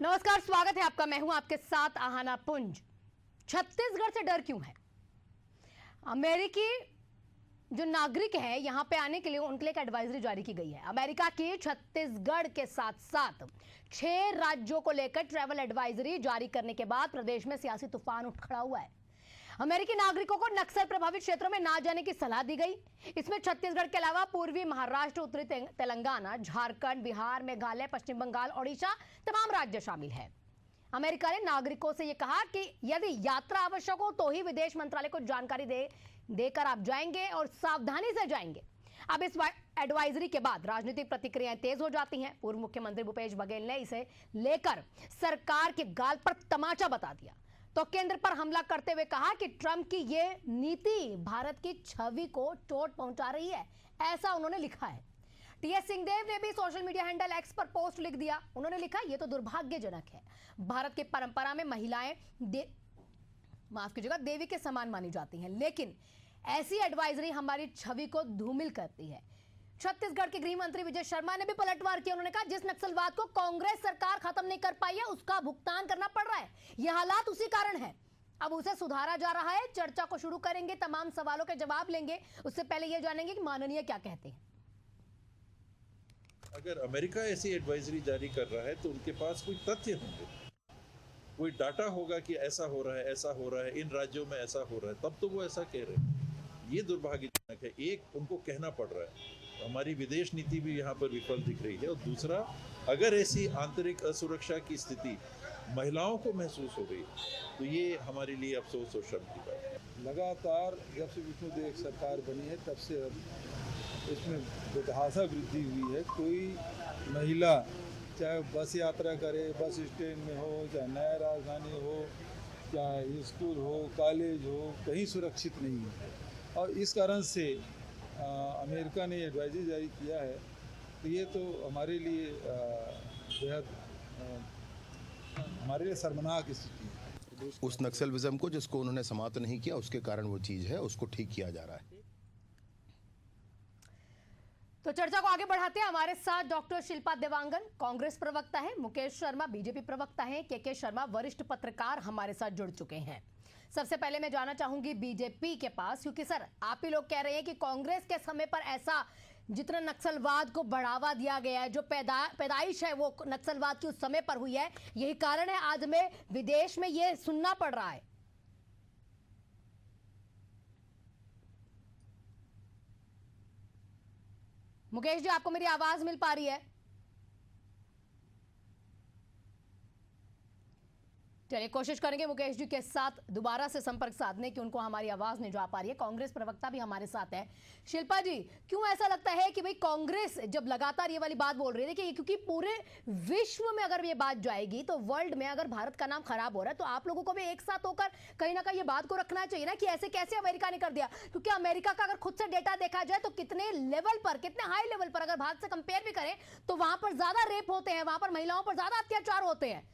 नमस्कार, स्वागत है आपका। मैं हूं आपके साथ आहाना पुंज। छत्तीसगढ़ से डर क्यों है? अमेरिकी जो नागरिक है यहां पे आने के लिए उनके लिए एक एडवाइजरी जारी की गई है। अमेरिका की छत्तीसगढ़ के साथ साथ 6 राज्यों को लेकर ट्रैवल एडवाइजरी जारी करने के बाद प्रदेश में सियासी तूफान उठ खड़ा हुआ है। अमेरिकी नागरिकों को नक्सल प्रभावित क्षेत्रों में ना जाने की सलाह दी गई। इसमें छत्तीसगढ़ के अलावा पूर्वी महाराष्ट्र, उत्तरी तेलंगाना, झारखंड, बिहार, मेघालय, पश्चिम बंगाल, ओडिशा तमाम राज्य शामिल है। अमेरिका ने नागरिकों से यह कहा कि यदि यात्रा आवश्यक हो तो ही विदेश मंत्रालय को जानकारी देकर आप जाएंगे और सावधानी से जाएंगे। अब इस एडवाइजरी के बाद राजनीतिक प्रतिक्रियाएं तेज हो जाती हैं। पूर्व मुख्यमंत्री भूपेश बघेल ने इसे लेकर सरकार के गाल पर तमाचा बता दिया तो केंद्र पर हमला करते हुए कहा कि ट्रंप की ये नीति भारत की छवि को चोट पहुंचा रही है, ऐसा उन्होंने लिखा है। टीएस सिंहदेव ने भी सोशल मीडिया हैंडल एक्स पर पोस्ट लिख दिया। उन्होंने लिखा, यह तो दुर्भाग्यजनक है। भारत की परंपरा में महिलाएं देवी के समान मानी जाती हैं, लेकिन ऐसी एडवाइजरी हमारी छवि को धूमिल करती है। छत्तीसगढ़ के गृह मंत्री विजय शर्मा ने भी पलटवार किया। उन्होंने कहा, जिस नक्सलवाद को कांग्रेस सरकार खत्म नहीं कर पाई है उसका भुगतान करना पड़ रहा है। यह हालात उसी कारण है। अब उसे सुधारा जा रहा है। चर्चा को शुरू करेंगे, तमाम सवालों के जवाब लेंगे। उससे पहले यह जानेंगे कि माननीय क्या कहते हैं। अगर अमेरिका ऐसी एडवाइजरी जारी कर रहा है तो उनके पास कोई तथ्य होंगे, कोई डाटा होगा कि ऐसा हो रहा है, ऐसा हो रहा है, इन राज्यों में ऐसा हो रहा है, तब तो वो ऐसा कह रहे हैं। ये दुर्भाग्यजनक है। एक, उनको कहना पड़ रहा है। हमारी विदेश नीति भी यहाँ पर विफल दिख रही है। और दूसरा, अगर ऐसी आंतरिक असुरक्षा की स्थिति महिलाओं को महसूस हो रही है तो ये हमारे लिए अफसोस और शर्म की बात है। लगातार जब से विष्णुदेव सरकार बनी है तब से इसमें बेतहाशा वृद्धि हुई है। कोई महिला चाहे बस यात्रा करे, बस स्टैंड में हो, चाहे नया राजधानी हो, चाहे स्कूल हो, कॉलेज हो, कहीं सुरक्षित नहीं है। और इस कारण से अमेरिका ने एडवाइजरी जारी किया है। तो ये तो हमारे लिए बेहद हमारे लिए शर्मनाक स्थिति है। उस नक्सलिज्म को जिसको उन्होंने समाप्त नहीं किया उसके कारण वो चीज़ है, उसको ठीक किया जा रहा है। तो चर्चा को आगे बढ़ाते हैं। हमारे साथ डॉक्टर शिल्पा देवांगन कांग्रेस प्रवक्ता है, मुकेश शर्मा बीजेपी प्रवक्ता है, के शर्मा वरिष्ठ पत्रकार हमारे साथ जुड़ चुके हैं। सबसे पहले मैं जाना चाहूंगी बीजेपी के पास, क्योंकि सर आप ही लोग कह रहे हैं कि कांग्रेस के समय पर ऐसा जितना नक्सलवाद को बढ़ावा दिया गया है, जो पैदाइश है वो नक्सलवाद की उस समय पर हुई है, यही कारण है आज में विदेश में ये सुनना पड़ रहा है। मुकेश जी, आपको मेरी आवाज मिल पा रही है? चलिए कोशिश करेंगे मुकेश जी के साथ दोबारा से संपर्क साधने की, उनको हमारी आवाज नहीं जा पा रही है। कांग्रेस प्रवक्ता भी हमारे साथ है। शिल्पा जी, क्यों ऐसा लगता है कि भाई कांग्रेस जब लगातार ये वाली बात बोल रही है कि क्योंकि पूरे विश्व में अगर ये बात जाएगी तो वर्ल्ड में अगर भारत का नाम खराब हो रहा है तो आप लोगों को भी एक साथ होकर कहीं ना कहीं ये बात को रखना चाहिए ना कि ऐसे कैसे अमेरिका ने कर दिया। क्योंकि अमेरिका का अगर खुद से डेटा देखा जाए तो कितने लेवल पर, कितने हाई लेवल पर अगर भारत से कंपेयर भी करें तो वहां पर ज्यादा रेप होते हैं, वहां पर महिलाओं पर ज्यादा अत्याचार होते हैं।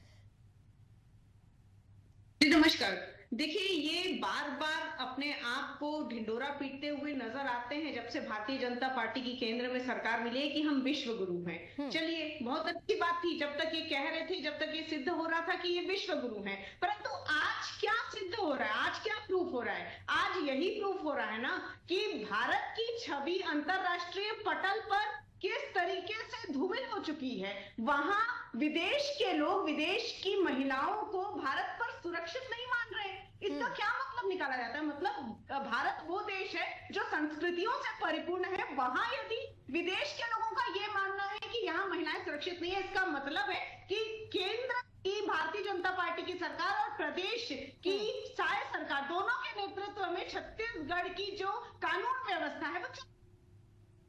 जी नमस्कार। देखिए, ये बार बार अपने आप को ढिंडोरा पीटते हुए नजर आते हैं जब से भारतीय जनता पार्टी की केंद्र में सरकार मिली है कि हम विश्व गुरु हैं। चलिए, बहुत अच्छी बात थी जब तक ये कह रहे थे, जब तक ये सिद्ध हो रहा था कि ये विश्व गुरु हैं। परंतु आज क्या सिद्ध हो रहा है, आज क्या प्रूफ हो रहा है? आज यही प्रूफ हो रहा है ना कि भारत की छवि अंतरराष्ट्रीय पटल पर किस तरीके से धूमिल हो चुकी है। वहां विदेश के लोग, विदेश की महिलाओं को भारत पर सुरक्षित नहीं मान रहे। इसका क्या मतलब निकाला जाता है? मतलब भारत वो देश है जो संस्कृतियों से परिपूर्ण है, वहां यदि विदेश के लोगों का यह मानना है कि यहाँ महिलाएं सुरक्षित नहीं है, इसका मतलब है कि केंद्र की भारतीय जनता पार्टी की सरकार और प्रदेश की साय सरकार दोनों के नेतृत्व में छत्तीसगढ़ की जो कानून व्यवस्था है वो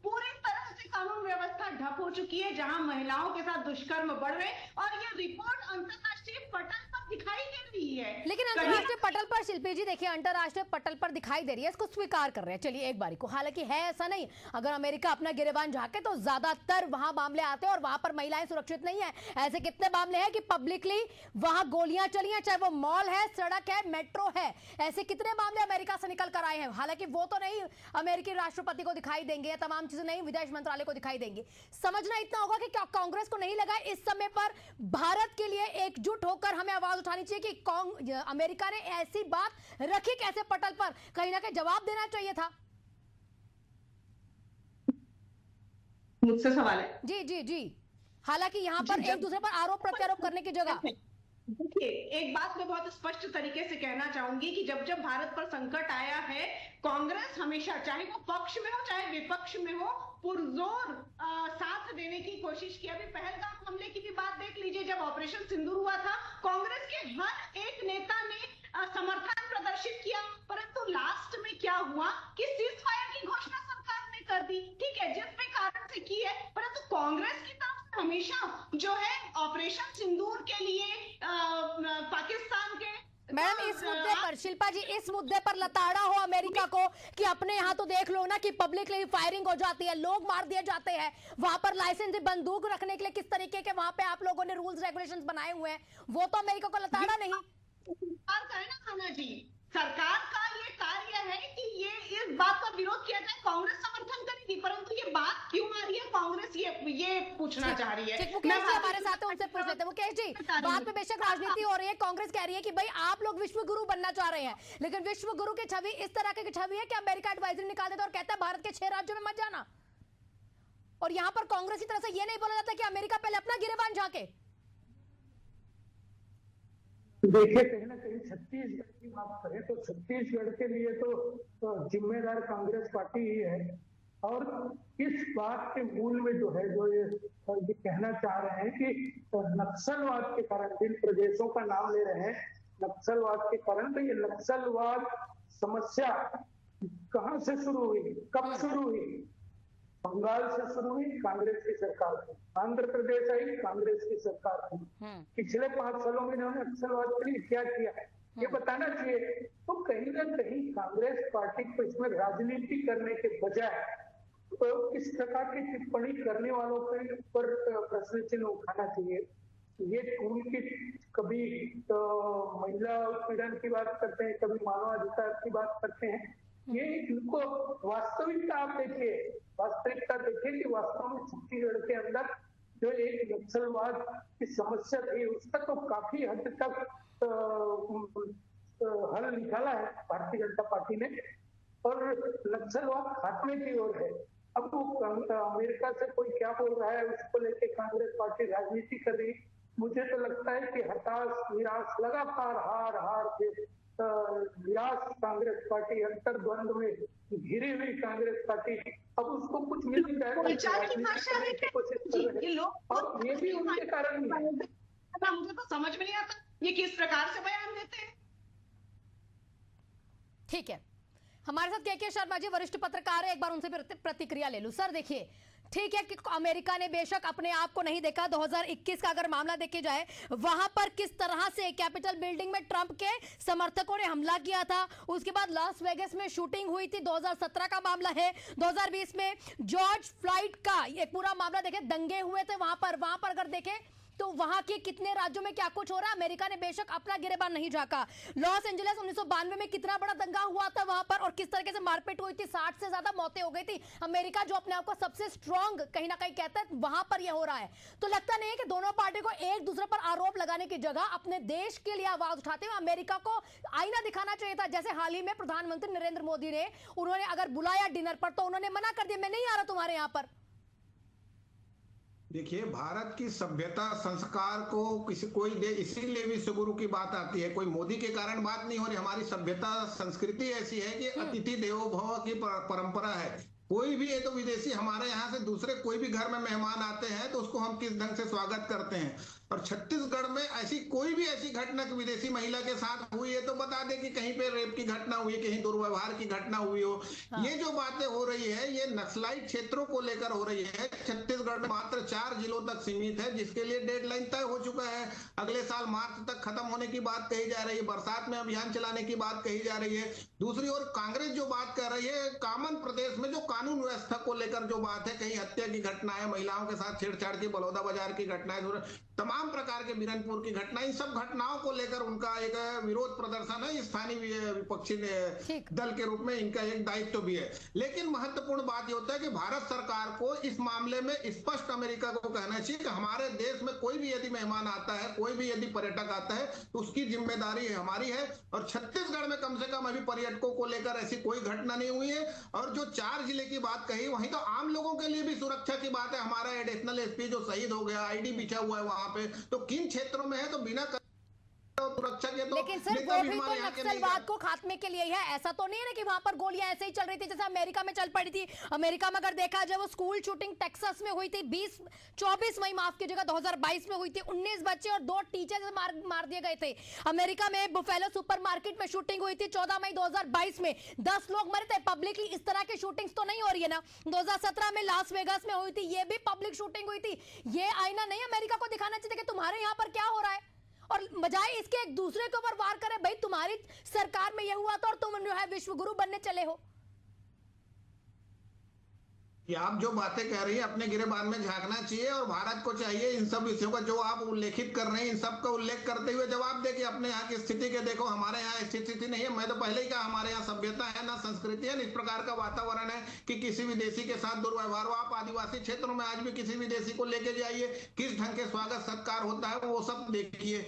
पूरी तरह से कानून व्यवस्था ढप हो चुकी है, जहां महिलाओं के साथ दुष्कर्म बढ़ रहे और ये रिपोर्ट अंतरराष्ट्रीय पटल पर दिखाई दे रही है। लेकिन अंतर्राष्ट्रीय पटल पर शिल्पी जी देखिए, अंतर्राष्ट्रीय पटल पर दिखाई दे रही है, इसको स्वीकार कर रहे हैं, चलिए एक बारी को, हालांकि है ऐसा नहीं। अगर अमेरिका अपना गिरेबान झांके तो ज्यादातर वहां मामले आते हैं और वहां पर महिलाएं सुरक्षित नहीं है। ऐसे कितने मामले हैं कि पब्लिकली वहां गोलियां चली हैं, चाहे वो मॉल है, सड़क है, मेट्रो है, ऐसे कितने मामले अमेरिका से निकल कर आए हैं। हालांकि वो तो नहीं अमेरिकी राष्ट्रपति को दिखाई देंगे, या तमाम चीजें नहीं विदेश मंत्रालय को दिखाई देंगी। समझना इतना होगा कि क्या कांग्रेस को नहीं लगा इस समय पर भारत के लिए एकजुट होकर हमें आवाज उठानी चाहिए कि अमेरिका ने ऐसी बात रखी कैसे पटल पर, कहीं ना कहीं जवाब देना चाहिए था। मुझसे सवाल है? जी जी जी। हालांकि यहाँ पर एक दूसरे पर आरोप प्रत्यारोप करने की जगह, देखिए, एक बात मैं बहुत स्पष्ट तरीके से कहना चाहूंगी कि जब जब भारत पर संकट आया है, कांग्रेस हमेशा, चाहे वो पक्ष में हो चाहे विपक्ष में हो, पुरजोर साथ देने की कोशिश की। अभी पहलगाम हमले की भी बात देख लीजिए, जब ऑपरेशन सिंदूर हुआ था, कांग्रेस के हर एक नेता ने समर्थन प्रदर्शित किया, परंतु लास्ट में क्या हुआ कि सीज फायर की घोषणा सरकार ने कर दी, ठीक है, जिस भी कारण से की है, परंतु कांग्रेस की तरफ से हमेशा जो है ऑपरेशन सिंदूर के लिए पाकिस्तान के, मैडम इस मुद्दे पर, शिल्पा जी इस मुद्दे पर लताड़ा हो अमेरिका को कि अपने यहाँ तो देख लो ना कि पब्लिकली फायरिंग हो जाती है, लोग मार दिए जाते हैं, वहां पर लाइसेंस बंदूक रखने के लिए किस तरीके के वहां पे आप लोगों ने रूल्स रेगुलेशंस बनाए हुए हैं, वो तो अमेरिका को लताड़ा नहीं। सरकार का है ना खाना जी, सरकार का ये कार्य है कि ये इस बात का विरोध किया जाए। कांग्रेस समर्थन करेगी, परंतु ये बात क्यों आ रही है, कांग्रेस ये पूछना चाह रही है। मुकेश जी हमारे साथ उनसे पूछ लेते हैं। मुकेश जी, बात पे बेशक राजनीति हो रही है, कांग्रेस कह रही है कि भाई आप लोग विश्व गुरु बनना चाह रहे हैं, लेकिन विश्व गुरु की छवि इस तरह की छवि है कि अमेरिका एडवाइजरी निकाल देता और कहता है भारत के 6 राज्यों में मत जाना, और यहाँ पर कांग्रेस की तरफ से ये नहीं बोला जाता कि अमेरिका पहले अपना गिरेबान झांके। देखिए, कहीं ना कहीं छत्तीसगढ़ की बात करें तो छत्तीसगढ़ के लिए तो जिम्मेदार कांग्रेस पार्टी ही है, और इस बात के मूल में जो है जो ये कहना चाह रहे हैं कि नक्सलवाद के कारण, जिन प्रदेशों का नाम ले रहे हैं नक्सलवाद के कारण, तो ये नक्सलवाद समस्या कहाँ से शुरू हुई, कब शुरू हुई? बंगाल से शुरू हुई, कांग्रेस की सरकार थी, आंध्र प्रदेश आई, कांग्रेस की सरकार थी। पिछले 5 सालों में इन्होंने नक्सलवाद के लिए क्या किया है ये बताना चाहिए। तो कहीं ना कहीं कांग्रेस पार्टी को इसमें राजनीति करने के बजाय तो इस प्रकार की टिप्पणी करने वालों के ऊपर प्रश्न चिन्ह उठाना चाहिए। ये उनकी कभी महिला उत्पीड़न की बात करते हैं, कभी मानवाधिकार की बात करते हैं, ये इनको वास्तविकता आप देखिए, वास्तविकता देखिए कि वास्तव में छत्तीसगढ़ के अंदर जो एक नक्सलवाद की समस्या थी उसका तो काफी हद तक हल निकाला है भारतीय जनता पार्टी ने, और नक्सलवाद खात्मे की ओर है। अब वो अमेरिका से कोई क्या बोल रहा है उसको लेके कांग्रेस पार्टी राजनीति कर रही, मुझे तो लगता है कि हताश निराश लगातार हार के निराश कांग्रेस पार्टी, अंतर्द्वंद में घिरी हुई कांग्रेस पार्टी अब उसको कुछ मिल जाए और ये भी उनके कारण मुझे तो समझ में नहीं आता ये किस प्रकार से बयान देते हैं। ठीक है, हमारे साथ के शर्मा जी वरिष्ठ पत्रकार है, एक बार उनसे प्रतिक्रिया ले लूं। सर देखिए, ठीक है कि अमेरिका ने बेशक अपने आप को नहीं देखा, 2021 का अगर मामला देखे जाए वहां पर किस तरह से कैपिटल बिल्डिंग में ट्रंप के समर्थकों ने हमला किया था, उसके बाद लास वेगस में शूटिंग हुई थी, 2017 का मामला है, 2020 में जॉर्ज फ्लॉयड का एक पूरा मामला देखे, दंगे हुए थे वहां पर अगर देखें तो वहां के कितने राज्यों में क्या कुछ हो रहा है। अमेरिका ने बेशक अपना गिरेबान नहीं झांका। लॉस एंजलिस 1992 में कितना बड़ा दंगा हुआ था वहां पर और किस तरीके से मारपीट हुई थी, 60 से ज्यादा मौतें हो गई थी। अमेरिका जो अपने आप को सबसे स्ट्रांग कहीं ना कहीं कहता है, वहां पर यह हो रहा है। तो लगता नहीं है कि दोनों पार्टी को एक दूसरे पर आरोप लगाने की जगह अपने देश के लिए आवाज उठाते हुए अमेरिका को आईना दिखाना चाहिए था। जैसे हाल ही में प्रधानमंत्री नरेंद्र मोदी ने, उन्होंने अगर बुलाया डिनर पर तो उन्होंने मना कर दिया, मैं नहीं आ रहा तुम्हारे यहां पर। देखिए, भारत की सभ्यता संस्कार को कोई दे, इसीलिए विश्व गुरु की बात आती है, कोई मोदी के कारण बात नहीं हो रही। हमारी सभ्यता संस्कृति ऐसी है कि अतिथि देवो भव की परंपरा है। कोई भी तो विदेशी हमारे यहाँ से दूसरे कोई भी घर में मेहमान आते हैं तो उसको हम किस ढंग से स्वागत करते हैं। और छत्तीसगढ़ में ऐसी कोई भी ऐसी घटना विदेशी महिला के साथ हुई है तो बता दे कि कहीं पे रेप की घटना हुई, कहीं दुर्व्यवहार की घटना हुई हो। हाँ। ये जो बातें हो रही है ये नक्सलाइट क्षेत्रों को लेकर हो रही है। छत्तीसगढ़ में मात्र 4 जिलों तक सीमित है, जिसके लिए डेडलाइन तय हो चुका है। अगले साल मार्च तक खत्म होने की बात कही जा रही है, बरसात में अभियान चलाने की बात कही जा रही है। दूसरी ओर कांग्रेस जो बात कर रही है, कामन प्रदेश में जो कानून व्यवस्था को लेकर जो बात है, कहीं हत्या की घटना है, महिलाओं के साथ छेड़छाड़ की, बलौदा बाजार की घटना है, तमाम प्रकार के बीरनपुर की घटना, इन सब घटनाओं को लेकर उनका एक विरोध प्रदर्शन है। स्थानीय विपक्षी दल के रूप में इनका एक दायित्व भी है। लेकिन महत्वपूर्ण बात यह होता है कि भारत सरकार को इस मामले में स्पष्ट अमेरिका को कहना चाहिए कि हमारे देश में कोई भी यदि मेहमान आता है, कोई भी यदि पर्यटक आता है तो उसकी जिम्मेदारी हमारी है। और छत्तीसगढ़ में कम से कम अभी पर्यटकों को लेकर ऐसी कोई घटना नहीं हुई है। और जो 4 जिले की बात कही, वहीं तो आम लोगों के लिए भी सुरक्षा की बात है। हमारा एडिशनल एसपी जो शहीद हो गया, आईडी बिछा हुआ है वहां पे, तो किन क्षेत्रों में है तो बिना सुरक्षा के तो लेकिन सर वो भी तो नक्सलवाद को खात्मे के लिए ही है। ऐसा तो नहीं है ना कि वहां पर गोलियां ऐसे ही चल रही थी जैसे अमेरिका में चल पड़ी थी। अमेरिका में अगर देखा जाए वो स्कूल शूटिंग टेक्सास में हुई थी 24 मई माफ की जगह 2022 में हुई थी। 19 बच्चे और 2 टीचर मार दिए गए थे। अमेरिका में बुफेलो सुपरमार्केट में शूटिंग हुई थी 14 मई 2022 में, 10 लोग मरे थे। पब्लिकली इस तरह की शूटिंग्स तो नहीं हो रही है ना। 2017 में लास वेगास में हुई थी, ये भी पब्लिक शूटिंग हुई थी। ये आईना नहीं अमेरिका को दिखाना चाहिए कि तुम्हारे यहाँ पर क्या हो रहा है, और बजाय इसके एक दूसरे के ऊपर वार करे। भाई तुम्हारी सरकार में यह हुआ था और तुम जो है विश्व गुरु बनने चले हो। कि आप जो बातें कह रही है अपने गिरेबान में झांकना चाहिए और भारत को चाहिए इन सब विषयों का जो आप उल्लेखित कर रहे हैं इन सब का उल्लेख करते हुए जवाब दे कि अपने यहाँ की स्थिति के देखो, हमारे यहाँ स्थिति नहीं है। मैं तो पहले ही कहा हमारे यहाँ सभ्यता है ना संस्कृति है, इस प्रकार का वातावरण है कि किसी विदेशी के साथ दुर्व्यवहार हो। आप आदिवासी क्षेत्रों में आज भी किसी विदेशी को लेके जाइए, किस ढंग के स्वागत सत्कार होता है वो सब देखिए।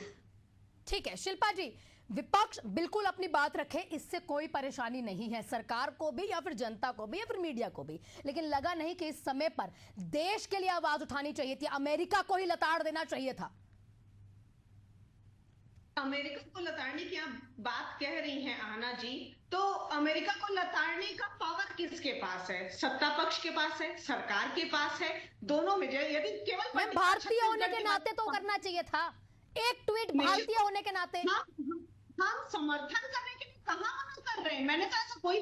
ठीक है शिल्पा जी, विपक्ष बिल्कुल अपनी बात रखे, इससे कोई परेशानी नहीं है सरकार को भी या फिर जनता को भी या फिर मीडिया को भी। लेकिन लगा नहीं कि इस समय पर देश के लिए आवाज उठानी चाहिए थी, अमेरिका को ही लताड़ देना चाहिए था। अमेरिका को लताड़ने की आप बात कह रही हैं आना जी, तो अमेरिका को लताड़ने का पावर किसके पास है? सत्ता पक्ष के पास है, सरकार के पास है, दोनों में। यदि केवल भारतीय होने के नाते तो करना चाहिए था एक ट्वीट, भारतीय होने के नाते। हम समर्थन करने के लिए कहां मना कर रहे हैं? मैंने तो ऐसा कोई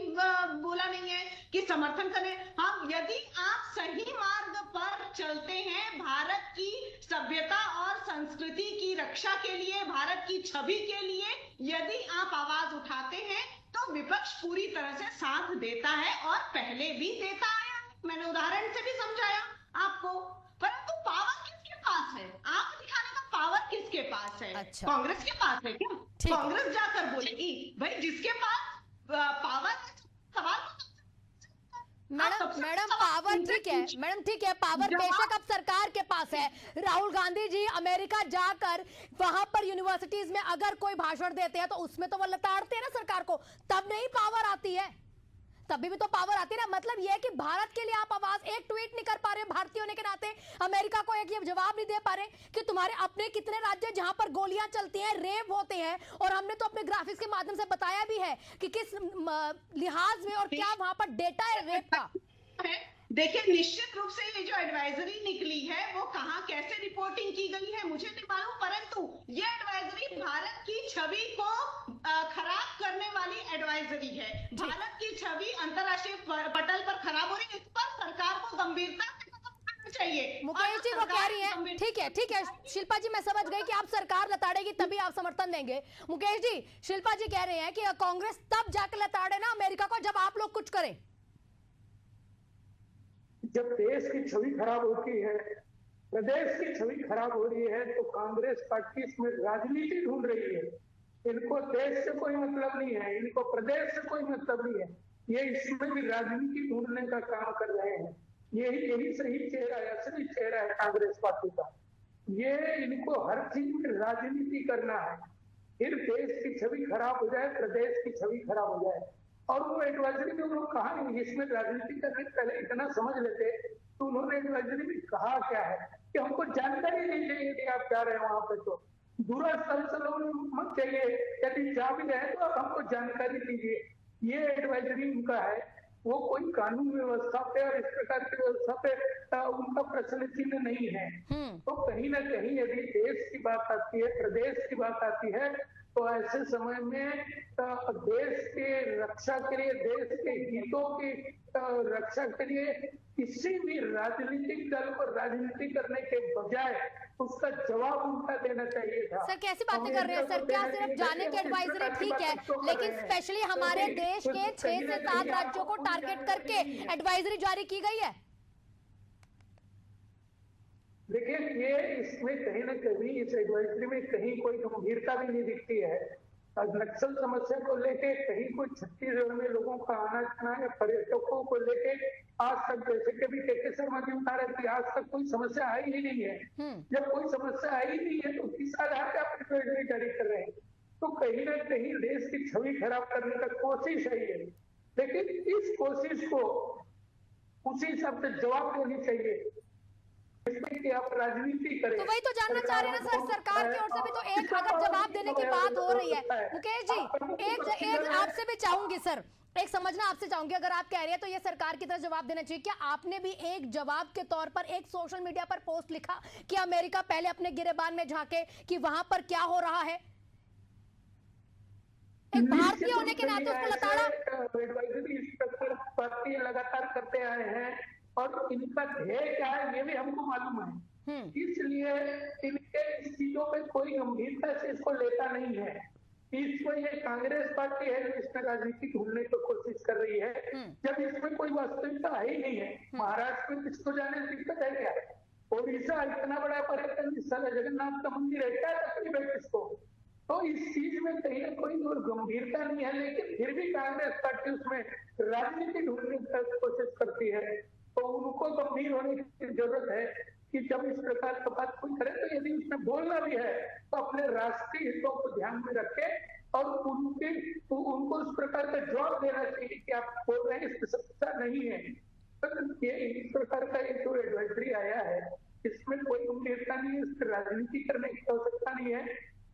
बोला नहीं है कि समर्थन करें। हम यदि आप सही मार्ग पर चलते हैं, भारत की सभ्यता और संस्कृति की रक्षा के लिए, भारत की छवि के लिए यदि आप आवाज उठाते हैं तो विपक्ष पूरी तरह से साथ देता है और पहले भी देता आया है। मैंने उदाहरण से भी समझाया आपको। परंतु पावर किसके पास है? आप दिखाने का पावर किसके पास है? अच्छा। कांग्रेस के पास है क्या? कांग्रेस जाकर बोलेगी भाई जिसके पास पावर सवाल। मैडम पावर ठीक है, मैडम ठीक है, पावर बेशक अब सरकार के पास है। राहुल गांधी जी अमेरिका जाकर वहां पर यूनिवर्सिटीज में अगर कोई भाषण देते हैं तो उसमें तो वो लताड़ते हैं ना सरकार को, तब नहीं पावर आती है, तभी भी तो पावर आती है ना। मतलब यह है कि भारत के लिए आप आवाज एक ट्वीट नहीं कर पा रहे भारतीय होने के नाते, अमेरिका को एक ये जवाब नहीं दे पा रहे कि तुम्हारे अपने कितने राज्य जहां पर गोलियां चलती हैं, रेप होते हैं, और हमने तो अपने ग्राफिक्स के माध्यम से बताया भी है कि किस लिहाज में और क्या वहां पर डेटा है रेप का। देखिए निश्चित रूप से ये जो एडवाइजरी निकली है वो कहां कैसे रिपोर्टिंग की गई है मुझे नहीं मालूम, परंतु ये एडवाइजरी भारत की छवि को खराब करने वाली एडवाइजरी है। भारत की छवि अंतरराष्ट्रीय पटल पर खराब हो रही है, इस पर सरकार को गंभीरता से चाहिए। मुकेश जी वो कह रही है, ठीक है शिल्पा जी, मैं समझ गई कि आप सरकार लताड़ेगी तभी आप समर्थन देंगे। मुकेश जी, शिल्पा जी कह रहे हैं कि कांग्रेस तब जाकर लताड़े ना अमेरिका को जब आप लोग कुछ करें। जब देश की छवि खराब होती है, प्रदेश की छवि खराब हो रही है, तो कांग्रेस पार्टी इसमें राजनीति ढूंढ रही है। इनको देश से कोई मतलब नहीं है, इनको प्रदेश से कोई मतलब नहीं है, ये इसमें भी राजनीति ढूंढने का काम कर रहे हैं। यही सही चेहरा है, असली चेहरा है कांग्रेस पार्टी का। ये इनको हर चीज में राजनीति करना है, फिर देश की छवि खराब हो जाए, प्रदेश की छवि खराब हो जाए। और वो एडवाइजरी में उन्होंने कहा नहीं, इसमें राजनीति करने से पहले इतना समझ लेते तो उन्होंने एडवाइजरी में कहा क्या है कि हमको जानकारी नहीं चाहिए कि आप जा रहे हैं वहां पे, तो दूरस्थल से मत चाहिए, यदि जा भी रहे तो आप हमको जानकारी दीजिए। ये एडवाइजरी उनका है। वो कोई कानून व्यवस्था पे और इस प्रकार की व्यवस्था पे उनका प्रश्न चिन्ह नहीं है। तो कहीं ना कहीं यदि देश की बात आती है, प्रदेश की बात आती है, तो ऐसे समय में देश के रक्षा के लिए, देश के हितों की रक्षा के लिए किसी भी राजनीतिक दल को राजनीति करने के बजाय उसका जवाब उनका देना चाहिए था। सर कैसी बातें कर रहे हैं सर? क्या सिर्फ जाने की एडवाइजरी ठीक है, लेकिन स्पेशली हमारे देश के 6 से 7 राज्यों को टारगेट करके एडवाइजरी जारी की गई है। देखिए, ये इसमें कहीं ना कहीं इस एडवाइजरी में कहीं कोई गंभीरता भी नहीं दिखती है। नक्सल समस्या को लेके कहीं कोई छत्तीसगढ़ में लोगों का आना जाना या पर्यटकों को लेके आज तक, जैसे कि भी के शर्मा जी बता रहे थे, आज तक कोई समस्या आई ही नहीं है। जब कोई समस्या आई नहीं है तो किस आधार पर आप एडवाइजरी जारी कर रहे हैं? तो कहीं ना कहीं देश की छवि खराब करने का कोशिश है ये। लेकिन इस कोशिश को उसी हिसाब से जवाब देनी चाहिए, इसमें कि आप राजनीति करें। तो वही तो जानना चाह रहे हैं ना सर, सरकार की ओर से भी तो एक अगर जवाब देने की बात हो रही है। मुकेश जी, एक आपसे भी चाहूंगी सर, एक समझना आपसे चाहूंगी, अगर आप कह रहे हैं तो ये सरकार की तरफ जवाब देना चाहिए, क्या आपने भी एक जवाब के तौर पर एक सोशल मीडिया पर पोस्ट लिखा कि अमेरिका पहले अपने गिरेबान में झांके कि वहां पर क्या हो रहा है? एक भारतीय होने के नाते उसको लताड़ा। एडवाइजरी पार्टी लगातार करते आए हैं और इनका ध्येय क्या है ये भी हमको मालूम है, इसलिए इनके इस चीजों पे कोई गंभीरता से इसको लेता नहीं है। इसमें ये कांग्रेस पार्टी है जो इसमें राजनीति ढूंढने की कोशिश कर रही है, जब इसमें कोई वास्तविकता है ही नहीं है। महाराष्ट्र में किसको जाने से दिक्कत है क्या? ओडिशा इतना बड़ा पर्यटन स्थल है, जगन्नाथ का मंदिर है, क्या तकलीफ है किसको? तो इस चीज में कहीं ना कोई और गंभीरता नहीं है, लेकिन फिर भी कांग्रेस पार्टी उसमें राजनीति ढूंढने की कोशिश करती है। तो उनको गंभीर होने की जरूरत है कि जब इस प्रकार का बात कोई करे तो यदि उसमें बोलना भी है तो अपने राष्ट्रीय हितों को ध्यान में रखे और उनको उस प्रकार का जवाब देना चाहिए कि आप बोल रहे हैं इसमें सत्ता नहीं है। तो ये इस प्रकार का एक जो एडवाइजरी आया है इसमें कोई गंभीरता नहीं है, इसमें राजनीति करने की आवश्यकता नहीं है।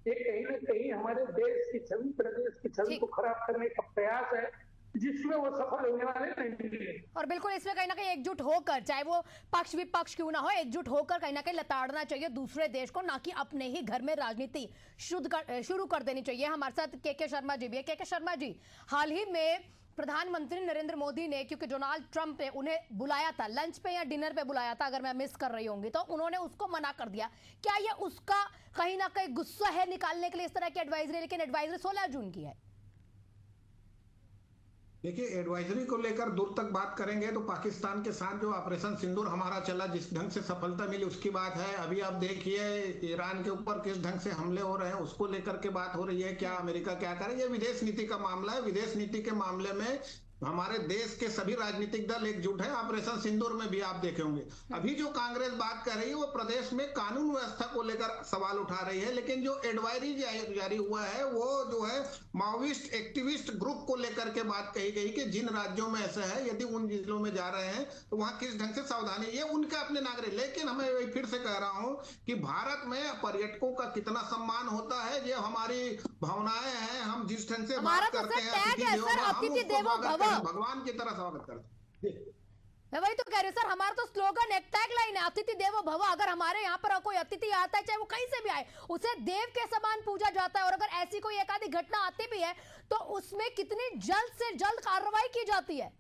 ये कहीं ना कहीं हमारे देश की छवि, प्रदेश की छवि को खराब करने का प्रयास है जिसमें वो सफल होने वाले नहीं है। और बिल्कुल इसमें कहीं ना कहीं एकजुट होकर, चाहे वो पक्ष विपक्ष क्यों ना हो, एकजुट होकर कहीं ना कहीं लताड़ना चाहिए दूसरे देश को, ना कि अपने ही घर में राजनीति शुरू कर देनी चाहिए। हमारे साथ के शर्मा जी भी है। के शर्मा जी, हाल ही में प्रधानमंत्री नरेंद्र मोदी ने, क्योंकि डोनाल्ड ट्रंप ने उन्हें बुलाया था लंच पे या डिनर पे बुलाया था, अगर मैं मिस कर रही होंगी, तो उन्होंने उसको मना कर दिया। क्या ये उसका कहीं ना कहीं गुस्सा है निकालने के लिए इस तरह की एडवाइजरी? लेकिन एडवाइजरी 16 जून की है। देखिए, एडवाइजरी को लेकर दूर तक बात करेंगे तो पाकिस्तान के साथ जो ऑपरेशन सिंदूर हमारा चला, जिस ढंग से सफलता मिली उसकी बात है। अभी आप देखिए ईरान के ऊपर किस ढंग से हमले हो रहे हैं, उसको लेकर के बात हो रही है। क्या अमेरिका क्या करे? ये विदेश नीति का मामला है। विदेश नीति के मामले में हमारे देश के सभी राजनीतिक दल एकजुट है। ऑपरेशन सिंदूर में भी आप देखे होंगे। अभी जो कांग्रेस बात कर रही है वो प्रदेश में कानून व्यवस्था को लेकर सवाल उठा रही है, लेकिन जो एडवाइजरी जारी हुआ है वो जो है माओविस्ट एक्टिविस्ट ग्रुप को लेकर के बात कही गई कि जिन राज्यों में ऐसा है, यदि उन जिलों में जा रहे हैं तो वहां किस ढंग से सावधानी, ये उनके अपने नागरिक। लेकिन हमें फिर से कह रहा हूं कि भारत में पर्यटकों का कितना सम्मान होता है, ये हमारी भावनाएं हैं। हम जिस ढंग से बात करते हैं भगवान की तरह स्वागत करते हैं। मैं वही तो कह रही हूँ सर, हमारा तो स्लोगन है, टैग लाइन है, अतिथि देवो भव। अगर हमारे यहाँ पर कोई अतिथि आता है, चाहे वो कहीं से भी आए, उसे देव के समान पूजा जाता है। और अगर ऐसी कोई एक आधी घटना आती भी है तो उसमें कितनी जल्द से जल्द कार्रवाई की जाती है।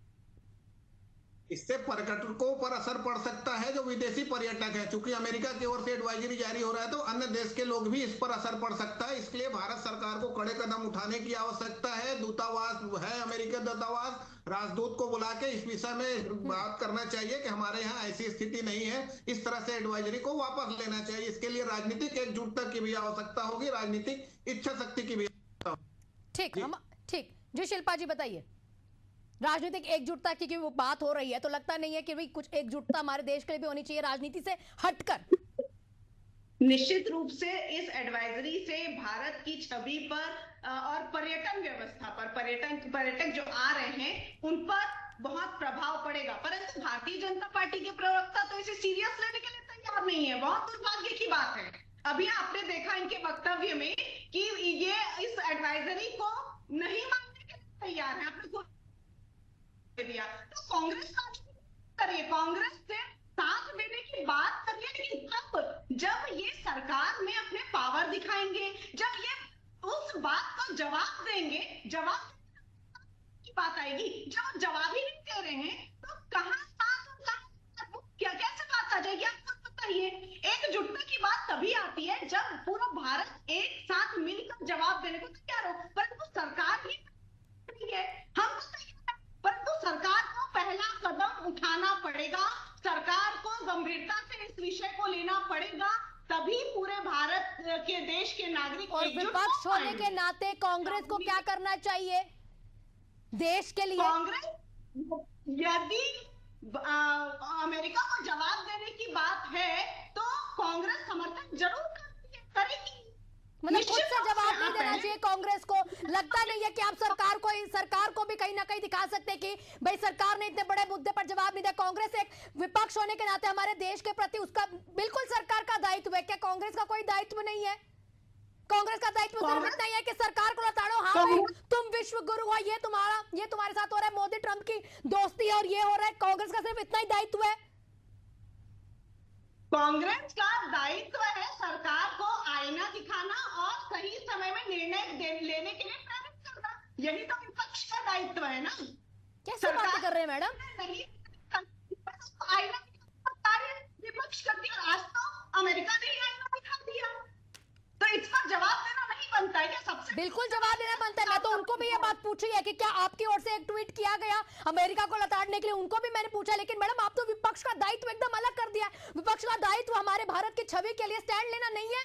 इससे पर्यटकों पर असर पड़ सकता है जो विदेशी पर्यटक है। चूंकि अमेरिका की ओर से एडवाइजरी जारी हो रहा है तो अन्य देश के लोग भी इस पर असर पड़ सकता है। इसलिए भारत सरकार को कड़े कदम उठाने की आवश्यकता है। दूतावास है, अमेरिकी दूतावास, राजदूत को बुला के इस विषय में बात करना चाहिए कि हमारे यहाँ ऐसी स्थिति नहीं है। इस तरह से एडवाइजरी को वापस लेना चाहिए। इसके लिए राजनीतिक एकजुटता की भी आवश्यकता होगी, राजनीतिक इच्छा शक्ति की भी। ठीक जी, शिल्पा जी बताइए। राजनीतिक एकजुटता की वो बात हो रही है तो लगता नहीं है कि भाई कुछ एकजुटता हमारे देश के लिए भी होनी चाहिए राजनीति से हटकर? निश्चित रूप से इस एडवाइजरी से भारत की छवि पर और पर्यटन व्यवस्था पर, पर्यटक जो आ रहे हैं उन पर बहुत प्रभाव पड़ेगा। परंतु भारतीय जनता पार्टी के प्रवक्ता तो इसे सीरियस लेने के लिए तैयार नहीं है। बहुत दुर्भाग्य की बात है। अभी आपने देखा इनके वक्तव्य में कि ये इस एडवाइजरी को नहीं मानने के लिए तैयार है। आपने दे दिया। तो कांग्रेस का करिए, कांग्रेस से साथ देने की बात करिए, लेकिन तब जब ये सरकार में अपने पावर दिखाएंगे, जब ये उस बात का जवाब देंगे, जवाब की बात आएगी। जब जवाब ही नहीं दे रहे हैं तो कहां साथ, क्या कैसे बात आ जाएगी? आपको बताइए। एकजुटता की बात तभी आती है जब पूरा भारत एक साथ मिलकर जवाब देने को तैयार हो, परंतु सरकार ही नहीं है। हम परंतु सरकार को पहला कदम उठाना पड़ेगा, सरकार को गंभीरता से इस विषय को लेना पड़ेगा, तभी पूरे भारत के देश के नागरिक और विपक्ष होने के नाते कांग्रेस को क्या करना चाहिए देश के लिए? कांग्रेस यदि अमेरिका को जवाब देने की बात है तो कांग्रेस समर्थन जरूर करेगी। मतलब खुद से जवाब नहीं देना चाहिए कांग्रेस को? लगता नहीं है कि आप सरकार को भी कहीं ना कहीं दिखा सकते हैं कि भाई सरकार ने इतने बड़े मुद्दे पर जवाब नहीं दिया। कांग्रेस एक विपक्ष होने के नाते हमारे देश के प्रति उसका बिल्कुल सरकार का दायित्व है। क्या कांग्रेस का कोई दायित्व नहीं है? कांग्रेस का दायित्व सिर्फ इतना ही है कि सरकार को लताड़ो, हाँ भाई तुम विश्व गुरु हो, ये तुम्हारे साथ हो रहा है, मोदी ट्रंप की दोस्ती और ये हो रहा है। कांग्रेस का सिर्फ इतना ही दायित्व है? कांग्रेस का दायित्व है सरकार को आईना दिखाना और सही समय में निर्णय लेने के लिए प्रेरित करना। यही तो विपक्ष का दायित्व है ना। कैसे बातें कर रहे हैं मैडम? आईना विपक्ष करती है। आज तो अमेरिका ने आईना दिखा दिया, तो इसका जवाब देना नहीं बनता है क्या? सबसे बिल्कुल जवाब देना बनता है। मैं तो उनको भी ये बात पूछी है कि क्या आपकी ओर से एक ट्वीट किया गया अमेरिका को लताड़ने के लिए, उनको भी मैंने पूछा। लेकिन मैडम आप तो विपक्ष का दायित्व एकदम अलग कर दिया। विपक्ष का दायित्व हमारे भारत की छवि के लिए स्टैंड लेना नहीं है।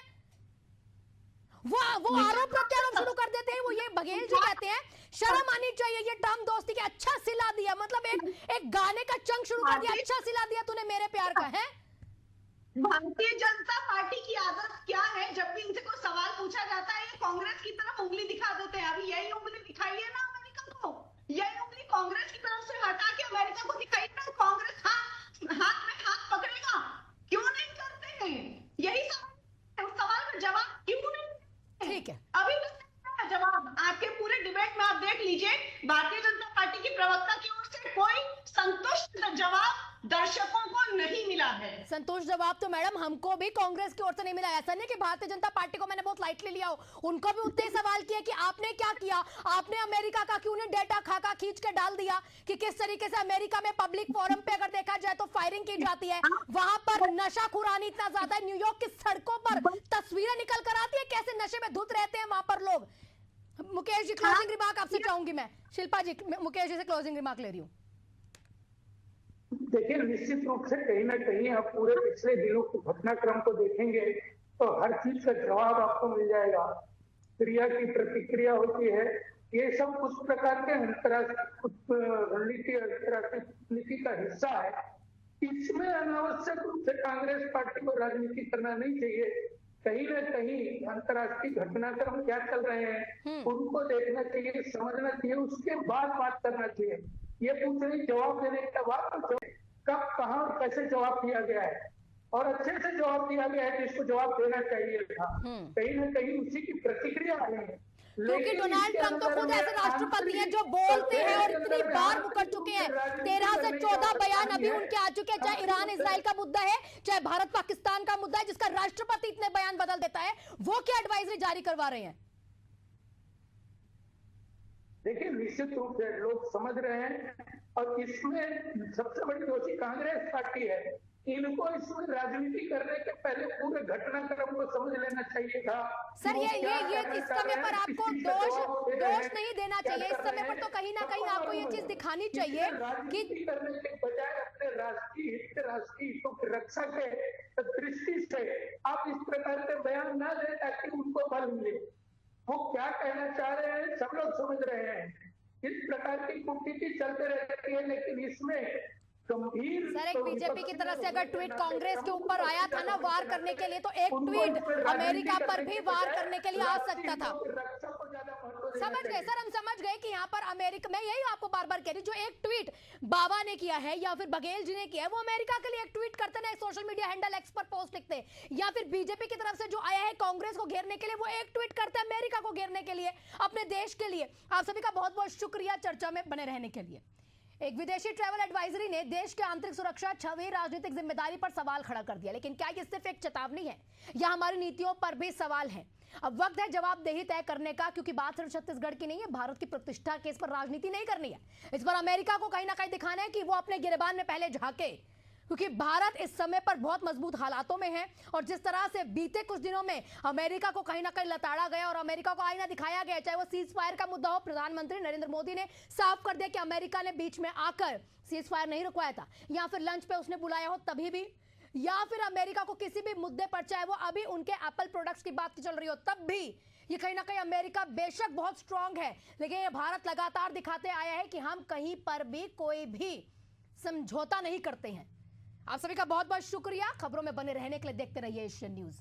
वो आरोप प्रत्यारोप शुरू कर देते हैं। वो ये बघेल जी कहते हैं शर्म आनी चाहिए, ये टर्म दोस्ती के अच्छा सिला दिया, मतलब एक गाने का चंग शुरू कर दिया, अच्छा सिला दिया तूने मेरे प्यार का है। भारतीय जनता पार्टी की आदत क्या है, जब भी इनसे कोई सवाल पूछा जाता है ये कांग्रेस की तरफ उंगली दिखा देते हैं। अभी यही उंगली दिखाई है ना अमेरिका को, यही उंगली कांग्रेस की तरफ से हटा के अमेरिका को दिखाई ना, कांग्रेस हाथ में हाथ पकड़ेगा। क्यों नहीं करते हैं? यही सवाल का जवाब क्यों नहीं? ठीक है, अभी जवाब आपके पूरे डिबेट में आप देख लीजिए, भारतीय जनता पार्टी की प्रवक्ता की ओर से कोई संतुष्ट जवाब दर्शकों को नहीं मिला है। संतोष जवाब तो मैडम हमको भी कांग्रेस की ओर से नहीं मिला। ऐसा नहीं कि भारतीय जनता पार्टी को मैंने बहुत लाइटली लिया हो, उनको भी उतने सवाल किए कि आपने क्या किया, आपने अमेरिका का क्यों नहीं डेटा खाका खींच के डाल दिया कि किस तरीके से अमेरिका में पब्लिक फोरम पे अगर देखा जाए तो फायरिंग की जाती है, वहां पर नशा खुरानी इतना ज्यादा है, न्यूयॉर्क की सड़कों पर तस्वीरें निकल कर आती है कैसे नशे में धुत रहते हैं वहां पर लोग। मुकेश जी क्लोजिंग रिमार्क आपसे चाहूंगी मैं। शिल्पा जी, मुकेश जी से क्लोजिंग रिमार्क ले रही हूँ। देखिए, निश्चित रूप से कहीं ना कहीं आप पूरे पिछले दिनों के घटनाक्रम को देखेंगे तो हर चीज का जवाब आपको मिल जाएगा। क्रिया की प्रतिक्रिया होती है, ये सब उस प्रकार के अंतर्राष्ट्रीय रणनीति अंतर्राष्ट्रीय कूटनीति का हिस्सा है। इसमें अनावश्यक रूप से कांग्रेस पार्टी को राजनीति करना नहीं चाहिए। कहीं ना कहीं अंतर्राष्ट्रीय घटनाक्रम क्या चल रहे हैं उनको देखना चाहिए, समझना चाहिए, उसके बाद बात करना चाहिए। ये पूछने जवाब देने के बाद तो कब कहां और कैसे जवाब दिया गया है और अच्छे से जवाब दिया गया है जिसको जवाब देना चाहिए था, कहीं ना कहीं उसी की प्रतिक्रिया आ रही है। क्योंकि डोनाल्ड ट्रंप तो खुद ऐसे राष्ट्रपति हैं जो बोलते हैं और इतनी बार मुकर चुके हैं, 13 से 14 बयान अभी उनके आ चुके हैं, चाहे ईरान इसराइल का मुद्दा है, चाहे भारत पाकिस्तान का मुद्दा है, जिसका राष्ट्रपति इतने बयान बदल देता है। वो क्या एडवाइजरी जारी करवा रहे हैं? देखिए, निश्चित रूप से लोग समझ रहे हैं और इसमें सबसे बड़ी दोषी कांग्रेस पार्टी है। इनको इसमें राजनीति करने के पहले पूरे घटनाक्रम को समझ लेना चाहिए था। सर ये इस समय पर आपको दोष नहीं देना चाहिए। इस समय पर तो कहीं ना कहीं आपको ये चीज दिखानी चाहिए कि करने के बजाय अपने राष्ट्रीय हितों की रक्षा के दृष्टि से आप इस प्रकार के बयान न दें ताकि उनको बल मिले। वो क्या कहना चाह रहे हैं सब लोग समझ रहे हैं। इस प्रकार की कूटनीति चलते रहती है, लेकिन इसमें गंभीर सर एक बीजेपी की तरफ से अगर ट्वीट कांग्रेस के ऊपर आया था ना वार करने के लिए, तो एक ट्वीट अमेरिका पर भी वार करने के लिए आ सकता था। समझ गए सर, हम समझ गए कि यहाँ पर अमेरिका, मैं यही आपको बार बार कह रही हूँ, जो एक ट्वीट बाबा ने किया है या फिर बघेल जी ने किया है वो अमेरिका के लिए एक ट्वीट करते ना, सोशल मीडिया हैंडल एक्स पर पोस्ट लिखते हैं, या फिर बीजेपी की तरफ से जो आया है कांग्रेस को घेरने के लिए वो एक ट्वीट करते हैं अमेरिका को घेरने के लिए, अपने देश के लिए। आप सभी का बहुत बहुत शुक्रिया चर्चा में बने रहने के लिए। एक विदेशी ट्रैवल एडवाइजरी ने देश के आंतरिक सुरक्षा, छवि, राजनीतिक जिम्मेदारी पर सवाल खड़ा कर दिया। लेकिन क्या ये सिर्फ एक चेतावनी है या हमारी नीतियों पर भी सवाल है? अब वक्त है जवाबदेही तय करने का, क्योंकि बात सिर्फ छत्तीसगढ़ की नहीं है। भारत की प्रतिष्ठा के इस पर राजनीति नहीं करनी है। इस पर अमेरिका को कहीं ना कहीं दिखाना है कि वो अपने गिरेबान में पहले झांके, क्योंकि भारत इस समय पर बहुत मजबूत हालातों में है। और जिस तरह से बीते कुछ दिनों में अमेरिका को कहीं ना कहीं लताड़ा गया और अमेरिका को आईना दिखाया गया, चाहे वो सीज फायर का मुद्दा हो, प्रधानमंत्री नरेंद्र मोदी ने साफ कर दिया कि अमेरिका ने बीच में आकर सीज फायर नहीं रुकवाया था, या फिर लंच पे उसने बुलाया हो तभी भी, या फिर अमेरिका को किसी भी मुद्दे पर, चाहे वो अभी उनके एप्पल प्रोडक्ट्स की बात चल रही हो तब भी, ये कहीं ना कहीं अमेरिका बेशक बहुत स्ट्रांग है, लेकिन ये भारत लगातार दिखाते आया है कि हम कहीं पर भी कोई भी समझौता नहीं करते हैं। आप सभी का बहुत बहुत शुक्रिया। खबरों में बने रहने के लिए देखते रहिए एशियन न्यूज़।